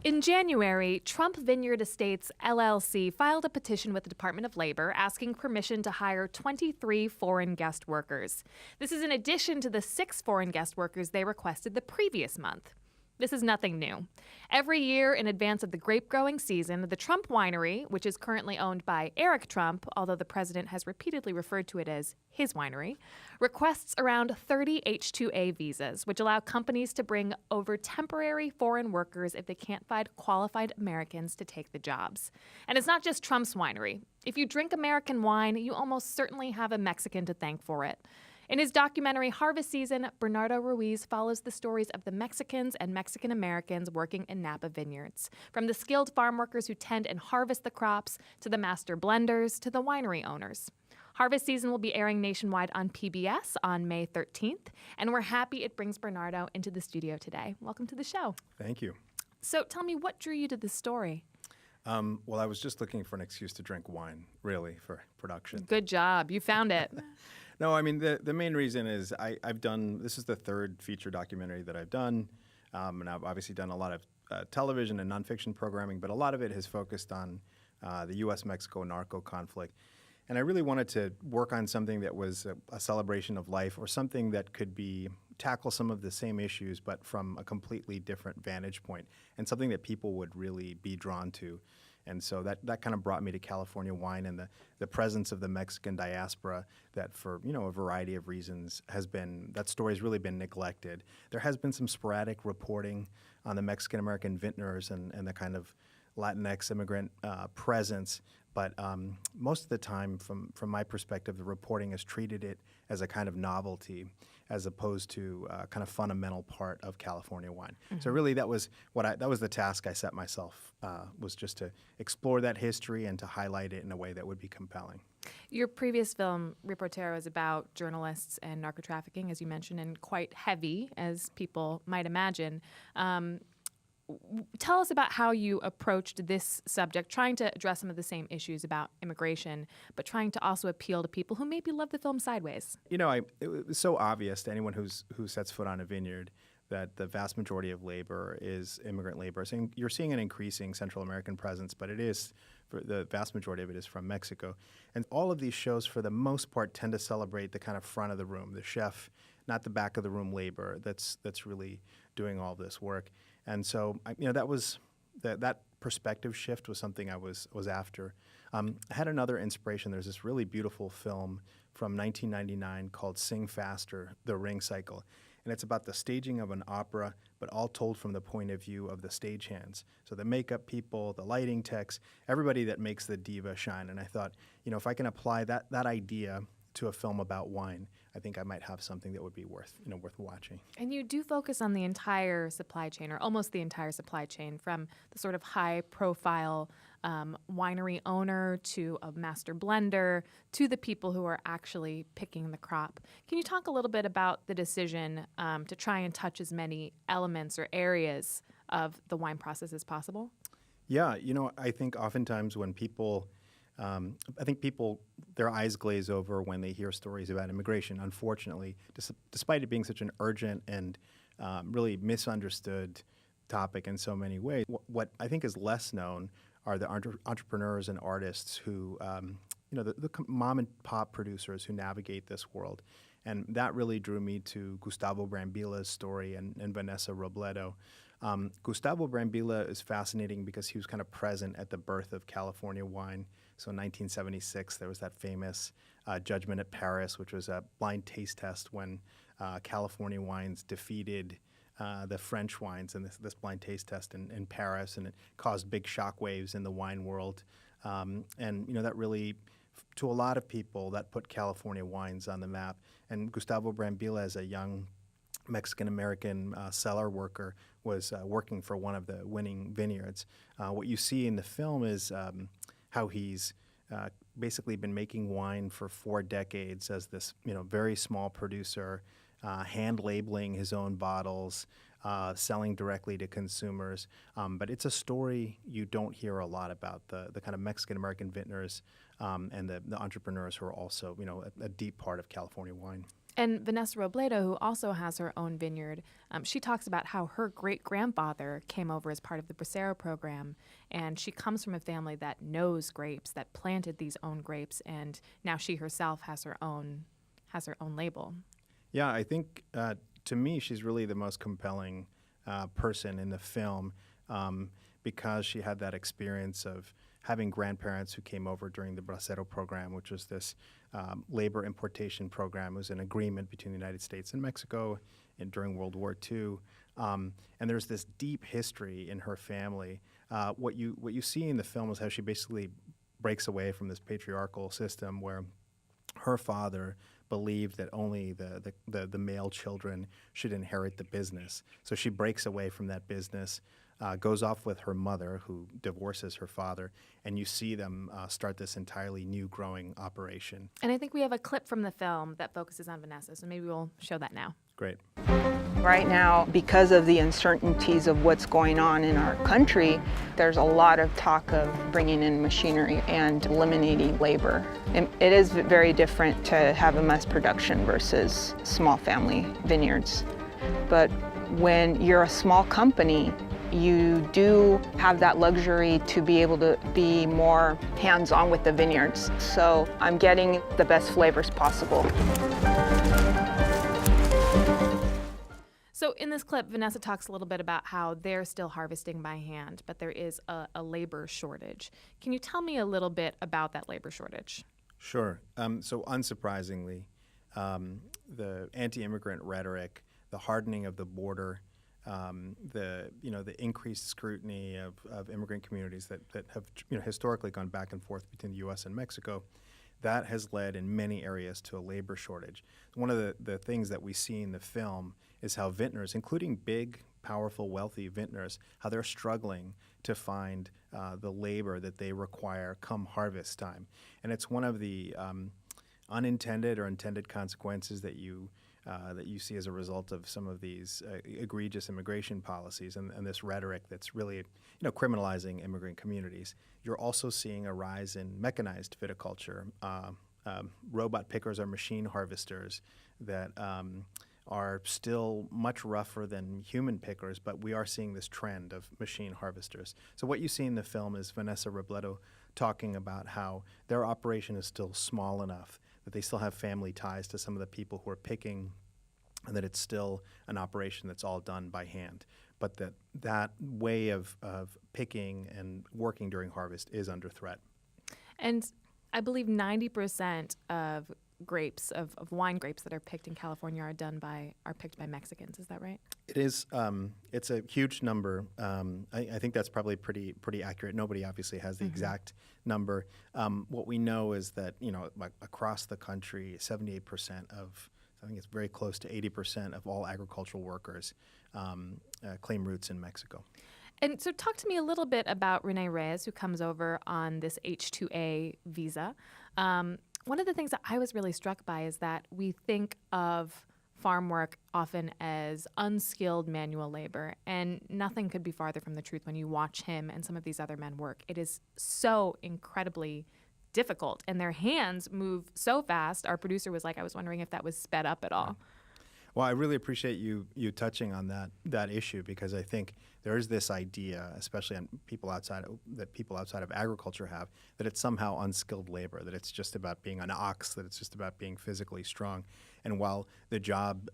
In January, Trump Vineyard Estates LLC filed a petition with the Department of Labor asking permission to hire 23 foreign guest workers. This is in addition to the 6 foreign guest workers they requested the previous month. This is nothing new. Every year in advance of the grape growing season, the Trump winery, which is currently owned by Eric Trump, although the president has repeatedly referred to it as his winery, requests around 30 H-2A visas, which allow companies to bring over temporary foreign workers if they can't find qualified Americans to take the jobs. And it's not just Trump's winery. If you drink American wine, you almost certainly have a Mexican to thank for it. In his documentary Harvest Season, Bernardo Ruiz follows the stories of the Mexicans and Mexican Americans working in Napa vineyards, from the skilled farm workers who tend and harvest the crops, to the master blenders, to the winery owners. Harvest Season will be airing nationwide on PBS on May 13th, and we're happy it brings Bernardo into the studio today. Welcome to the show. Thank you. So tell me, what drew you to this story? Well, I was just looking for an excuse to drink wine, really, for production. Good job. You found it. No, I mean, the main reason is this is the 3rd feature documentary that I've done, and I've obviously done a lot of television and nonfiction programming, but a lot of it has focused on the U.S.-Mexico narco conflict. And I really wanted to work on something that was a celebration of life, or something that could tackle some of the same issues, but from a completely different vantage point, and something that people would really be drawn to. And so that kind of brought me to California wine and the presence of the Mexican diaspora that, for a variety of reasons, that story's really been neglected. There has been some sporadic reporting on the Mexican-American vintners and the kind of Latinx immigrant presence, but most of the time, from my perspective, the reporting has treated it as a kind of novelty, as opposed to a kind of fundamental part of California wine. Mm-hmm. So really, that was the task I set myself, was just to explore that history and to highlight it in a way that would be compelling. Your previous film, Reportero, is about journalists and narco trafficking, as you mentioned, and quite heavy, as people might imagine. Tell us about how you approached this subject, trying to address some of the same issues about immigration, but trying to also appeal to people who maybe love the film sideways. It was so obvious to anyone who sets foot on a vineyard that the vast majority of labor is immigrant labor. So you're seeing an increasing Central American presence, but the vast majority of it is from Mexico. And all of these shows, for the most part, tend to celebrate the kind of front of the room, the chef, not the back of the room labor that's really doing all this work. And so, that perspective shift was something I was after. I had another inspiration. There's this really beautiful film from 1999 called Sing Faster, The Ring Cycle. And it's about the staging of an opera, but all told from the point of view of the stagehands. So the makeup people, the lighting techs, everybody that makes the diva shine. And I thought, if I can apply that idea to a film about wine, I think I might have something that would be worth watching. And you do focus on the entire supply chain, or almost the entire supply chain, from the sort of high-profile winery owner to a master blender to the people who are actually picking the crop. Can you talk a little bit about the decision to try and touch as many elements or areas of the wine process as possible? Yeah, I think oftentimes when people their eyes glaze over when they hear stories about immigration, unfortunately, despite it being such an urgent and really misunderstood topic in so many ways. What I think is less known are the entrepreneurs and artists who, the mom and pop producers who navigate this world. And that really drew me to Gustavo Brambilla's story and Vanessa Robledo. Gustavo Brambilla is fascinating because he was kind of present at the birth of California wine. So in 1976, there was that famous Judgment at Paris, which was a blind taste test when California wines defeated the French wines in this blind taste test in Paris, and it caused big shockwaves in the wine world. And that really, to a lot of people, that put California wines on the map. And Gustavo Brambilla, as a young Mexican-American cellar worker, was working for one of the winning vineyards. What you see in the film is how he's basically been making wine for 4 decades as this, very small producer, hand labeling his own bottles, selling directly to consumers. But it's a story you don't hear a lot about, the kind of Mexican-American vintners and the entrepreneurs who are also, a deep part of California wine. And Vanessa Robledo, who also has her own vineyard, she talks about how her great-grandfather came over as part of the Bracero program, and she comes from a family that knows grapes, that planted these own grapes, and now she herself has her own label. Yeah, I think to me she's really the most compelling person in the film because she had that experience of having grandparents who came over during the Bracero program, which was this labor importation program. It was an agreement between the United States and Mexico during World War II. And there's this deep history in her family. What you see in the film is how she basically breaks away from this patriarchal system where her father believed that only the male children should inherit the business. So she breaks away from that business, goes off with her mother, who divorces her father, and you see them start this entirely new growing operation. And I think we have a clip from the film that focuses on Vanessa, so maybe we'll show that now. Great. Right now, because of the uncertainties of what's going on in our country, there's a lot of talk of bringing in machinery and eliminating labor. And it is very different to have a mass production versus small family vineyards. But when you're a small company, you do have that luxury to be able to be more hands-on with the vineyards. So I'm getting the best flavors possible. So in this clip, Vanessa talks a little bit about how they're still harvesting by hand, but there is a labor shortage. Can you tell me a little bit about that labor shortage? Sure. So unsurprisingly, the anti-immigrant rhetoric, the hardening of the border, the increased scrutiny of immigrant communities that have historically gone back and forth between the U.S. and Mexico, that has led in many areas to a labor shortage. One of the things that we see in the film is how vintners, including big, powerful, wealthy vintners, how they're struggling to find the labor that they require come harvest time. And it's one of the unintended or intended consequences that you see as a result of some of these egregious immigration policies and this rhetoric that's really criminalizing immigrant communities. You're also seeing a rise in mechanized viticulture. Robot pickers or machine harvesters that are still much rougher than human pickers, but we are seeing this trend of machine harvesters. So what you see in the film is Vanessa Robledo talking about how their operation is still small enough that they still have family ties to some of the people who are picking, and that it's still an operation that's all done by hand. But that way of picking and working during harvest is under threat. And I believe 90% of grapes, of wine grapes that are picked in California are picked by Mexicans. Is that right? It is. It's a huge number. I think that's probably pretty accurate. Nobody obviously has the exact number. What we know is that across the country, 78% of, I think it's very close to 80% of all agricultural workers claim roots in Mexico. And so talk to me a little bit about Rene Reyes, who comes over on this H-2A visa. One of the things that I was really struck by is that we think of farm work often as unskilled manual labor, and nothing could be farther from the truth when you watch him and some of these other men work. It is so incredibly difficult, and their hands move so fast. Our producer was like, I was wondering if that was sped up at all. Well, I really appreciate you touching on that issue, because I think there is this idea, especially on people outside of agriculture have, that it's somehow unskilled labor, that it's just about being an ox, that it's just about being physically strong. And while the jobs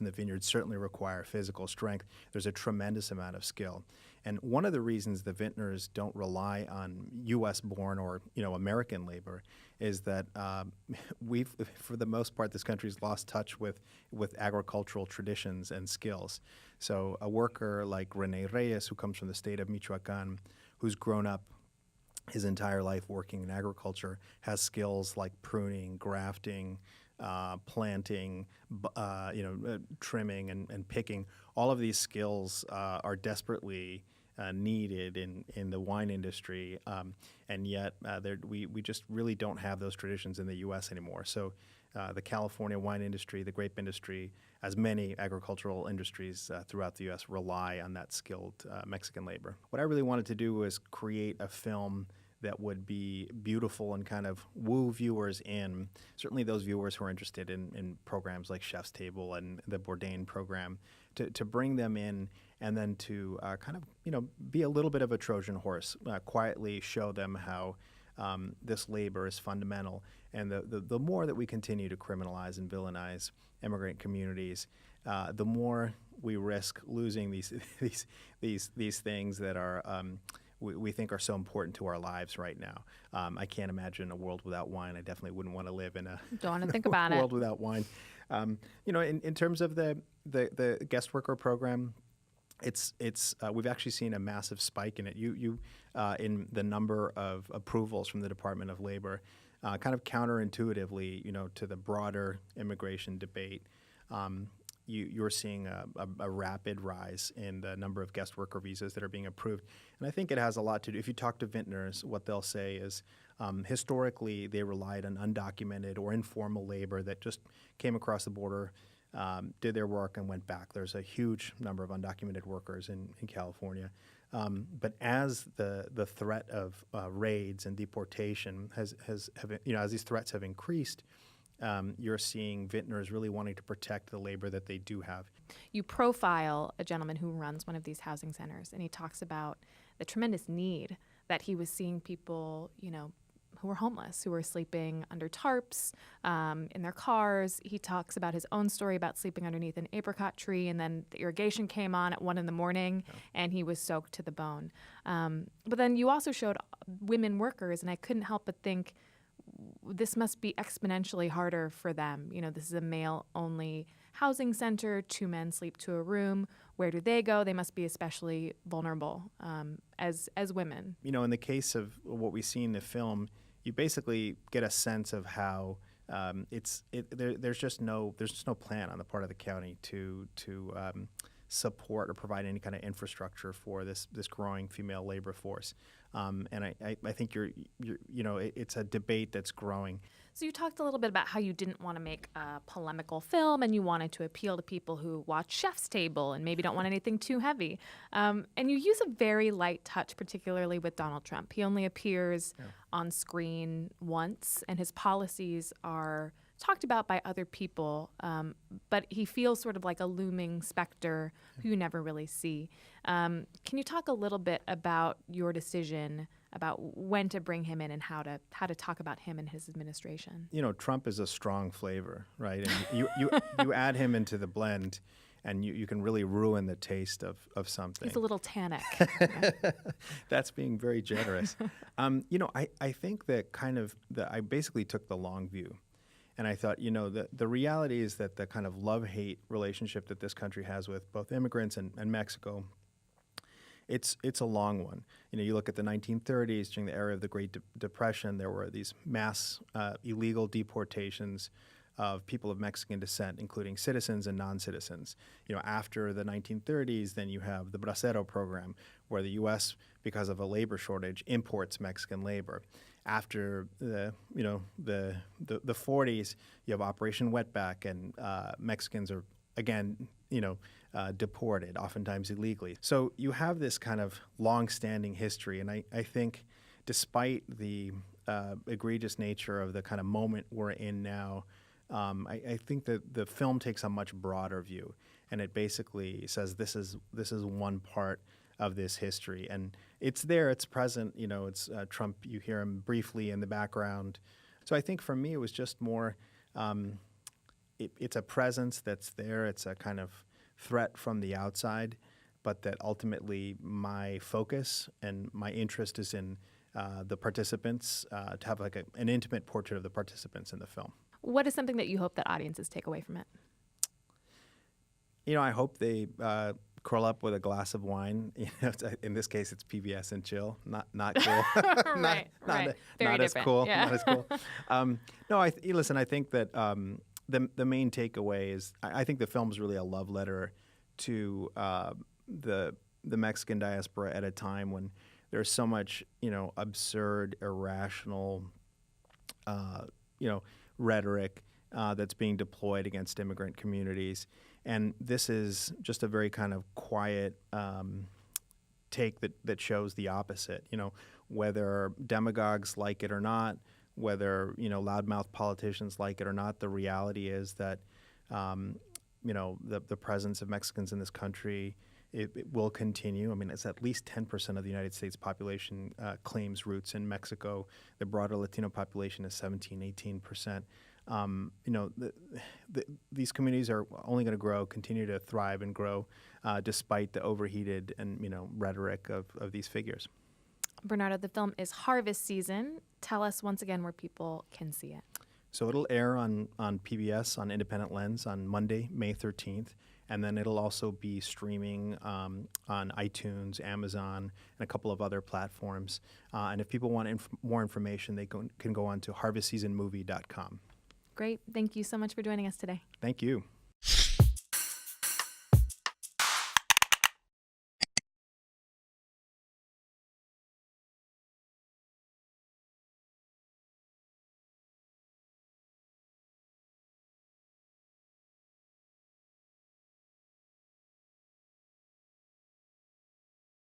in the vineyard certainly require physical strength, there's a tremendous amount of skill. And one of the reasons the vintners don't rely on U.S.-born or American labor is that we've, for the most part, this country's lost touch with agricultural traditions and skills. So a worker like Rene Reyes, who comes from the state of Michoacan, who's grown up his entire life working in agriculture, has skills like pruning, grafting, planting, trimming, and picking. All of these skills are desperately needed in the wine industry, and yet we just really don't have those traditions in the U.S. anymore. So the California wine industry, the grape industry, as many agricultural industries throughout the U.S. rely on that skilled Mexican labor. What I really wanted to do was create a film that would be beautiful and kind of woo viewers in. Certainly those viewers who are interested in programs like Chef's Table and the Bourdain program, to bring them in and then to kind of, be a little bit of a Trojan horse, quietly show them how this labor is fundamental. And the more that we continue to criminalize and villainize immigrant communities, the more we risk losing these things that are we think are so important to our lives right now. I can't imagine a world without wine. I definitely wouldn't want to live in a Don't want to think about world without wine. In terms of the guest worker program, it's we've actually seen a massive spike in it. In the number of approvals from the Department of Labor, kind of counterintuitively, to the broader immigration debate. You're seeing a rapid rise in the number of guest worker visas that are being approved. And I think it has a lot to do. If you talk to vintners, what they'll say is historically they relied on undocumented or informal labor that just came across the border, did their work and went back. There's a huge number of undocumented workers in California. But as the threat of raids and deportation as these threats have increased, you're seeing vintners really wanting to protect the labor that they do have. You profile a gentleman who runs one of these housing centers, and he talks about the tremendous need that he was seeing people, who were homeless, who were sleeping under tarps, in their cars. He talks about his own story about sleeping underneath an apricot tree, and then the irrigation came on at 1 a.m, and he was soaked to the bone. But then you also showed women workers, and I couldn't help but think, this must be exponentially harder for them. This is a male-only housing center. 2 men sleep to a room. Where do they go? They must be especially vulnerable as women. In the case of what we see in the film, you basically get a sense of how there's just no plan on the part of the county to support or provide any kind of infrastructure for this growing female labor force. And I think it's a debate that's growing. So you talked a little bit about how you didn't want to make a polemical film and you wanted to appeal to people who watch Chef's Table and maybe don't want anything too heavy. And you use a very light touch, particularly with Donald Trump. He only appears on screen once, and his policies are talked about by other people, but he feels sort of like a looming specter who you never really see. Can you talk a little bit about your decision about when to bring him in and how to talk about him and his administration? Trump is a strong flavor, right? And you add him into the blend, and you can really ruin the taste of something. He's a little tannic. That's being very generous. I think that I basically took the long view. And I thought, the reality is that the kind of love-hate relationship that this country has with both immigrants and Mexico, it's a long one. You look at the 1930s, during the era of the Great Depression, there were these mass illegal deportations of people of Mexican descent, including citizens and non-citizens. After the 1930s, then you have the Bracero program, where the U.S., because of a labor shortage, imports Mexican labor. After the 40s, you have Operation Wetback, and Mexicans are again, deported, oftentimes illegally. So you have this kind of long-standing history, and I think, despite the egregious nature of the kind of moment we're in now, I think that the film takes a much broader view, and it basically says this is one part of this history, and it's there, it's present. It's Trump. You hear him briefly in the background. So I think for me, it was just more. It's a presence that's there. It's a kind of threat from the outside, but that ultimately my focus and my interest is in the participants, to have like an intimate portrait of the participants in the film. What is something that you hope that audiences take away from it? I hope they curl up with a glass of wine. In this case, it's PBS and chill. Not cool. Right. Not as cool. Yeah. Not as cool. No, listen. I think that the main takeaway is I think the film is really a love letter to the Mexican diaspora at a time when there's so much absurd, irrational, rhetoric that's being deployed against immigrant communities. And this is just a very kind of quiet take that shows the opposite. whether demagogues like it or not, whether loudmouth politicians like it or not. The reality is that the presence of Mexicans in this country, it will continue. I mean, it's at least 10% of the United States population claims roots in Mexico. The broader Latino population is 17-18%. These communities are only going to grow, continue to thrive and grow, despite the overheated and rhetoric of these figures. Bernardo, the film is harvest season. Tell us once again where people can see it. So it'll air on PBS, on Independent Lens, on Monday, May 13th. And then it'll also be streaming on iTunes, Amazon, and a couple of other platforms. And if people want more information, they can go on to harvestseasonmovie.com. Great. Thank you so much for joining us today. Thank you.